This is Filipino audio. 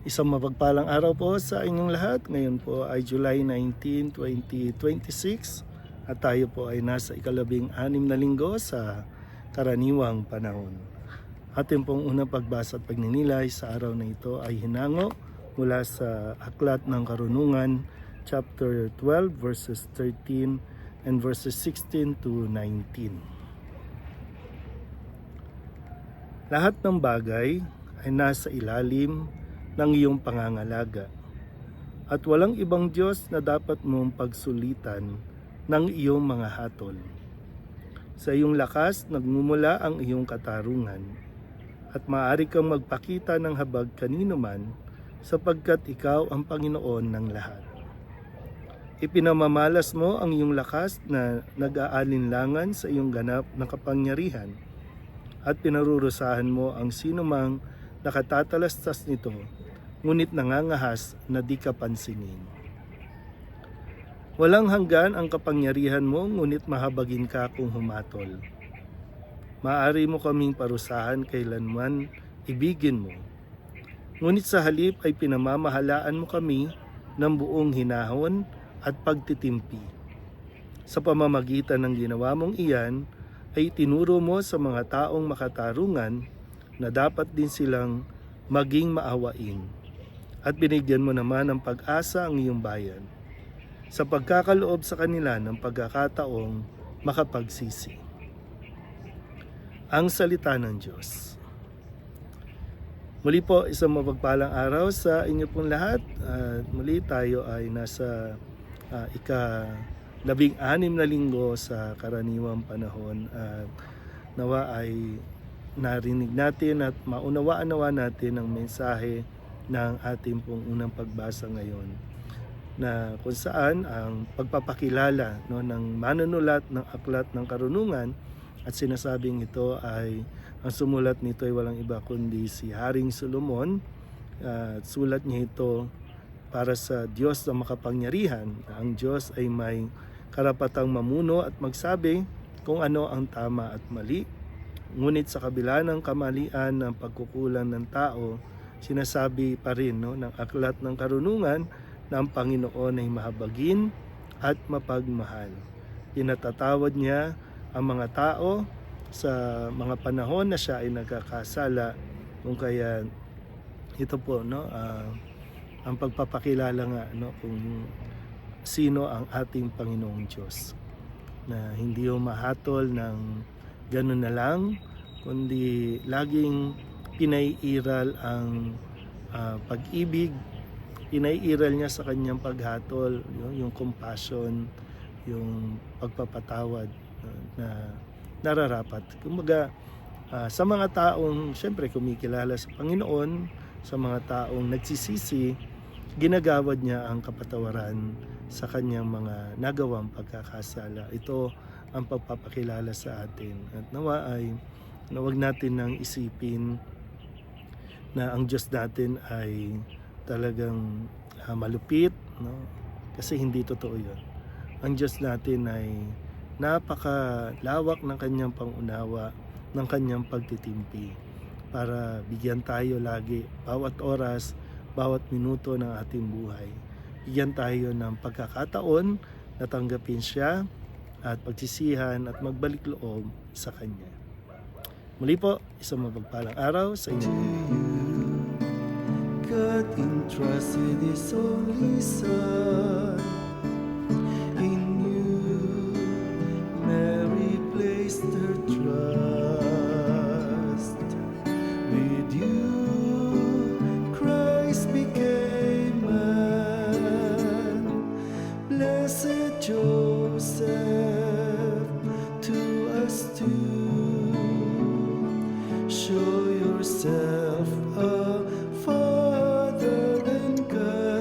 Isang mapagpalang araw po sa inyong lahat. Ngayon po ay July 19, 2026 at tayo po ay nasa ikalabing-anim na linggo sa karaniwang panahon. Ating pong unang pagbasa at pagninilay sa araw na ito ay hinango mula sa Aklat ng Karunungan, chapter 12, verses 13 and verses 16 to 19. Lahat ng bagay ay nasa ilalim ng iyong pangangalaga at walang ibang Diyos na dapat mong pagsulitan ng iyong mga hatol. Sa iyong lakas nagmumula ang iyong katarungan at maaari kang magpakita ng habag kanino man sapagkat ikaw ang Panginoon ng lahat. Ipinamamalas mo ang iyong lakas na nag-aalinlangan sa iyong ganap na kapangyarihan at pinarurusahan mo ang sinumang nakatatalastas nito, ngunit nangangahas na di ka pansinin. Walang hanggan ang kapangyarihan mo, ngunit mahabagin ka kung humatol. Maaari mo kaming parusahan kailanman ibigin mo. Ngunit sa halip ay pinamamahalaan mo kami ng buong hinahon at pagtitimpi. Sa pamamagitan ng ginawa mong iyan, ay tinuro mo sa mga taong makatarungan na dapat din silang maging maawain. At binigyan mo naman ng pag-asa ang iyong bayan sa pagkakaloob sa kanila ng pagkakataong makapagsisi. Ang salita ng Diyos. Muli po, isang mapagpalang araw sa inyo pong lahat. Muli tayo ay nasa ika-16 na linggo sa karaniwang panahon at nawa ay narinig natin at maunawaan natin ang mensahe ng ating pong unang pagbasa ngayon, na kung saan ang pagpapakilala ng manunulat ng Aklat ng Karunungan, at sinasabing ito ay ang sumulat nito ay walang iba kundi si Haring Solomon. Sulat niya ito para sa Diyos na makapangyarihan. Ang Diyos ay may karapatang mamuno at magsabi kung ano ang tama at mali. Ngunit sa kabila ng kamalian ng pagkukulang ng tao, sinasabi pa rin ng Aklat ng Karunungan na ang Panginoon ay mahabagin at mapagmahal. Pinatatawad niya ang mga tao sa mga panahon na siya ay nagkakasala. Kung kaya ito po ang pagpapakilala nga kung sino ang ating Panginoong Diyos, na hindi mahatol ng ganun na lang, kundi laging pinaiiral ang pag-ibig, pinaiiral niya sa kanyang paghatol, yung compassion, yung pagpapatawad na nararapat. Kumbaga, sa mga taong siyempre kumikilala sa Panginoon, sa mga taong nagsisisi, ginagawad niya ang kapatawaran sa kanyang mga nagawang pagkakasala. Ito ang pagpapakilala sa atin. At nawa ay huwag natin nang isipin na ang Diyos natin ay talagang malupit, kasi hindi totoo yun. Ang Diyos natin ay napakalawak ng kanyang pangunawa, ng kanyang pagtitimpi, para bigyan tayo lagi, bawat oras, bawat minuto ng ating buhay. Bigyan tayo ng pagkakataon na tanggapin siya at pagsisihan at magbalik loob sa Kanya. Muli po, isang mapagpalang araw sa inyo. God entrusted His only Son. In you, Mary placed her trust. With you, Christ became man. Blessed Joseph, to us too, show yourself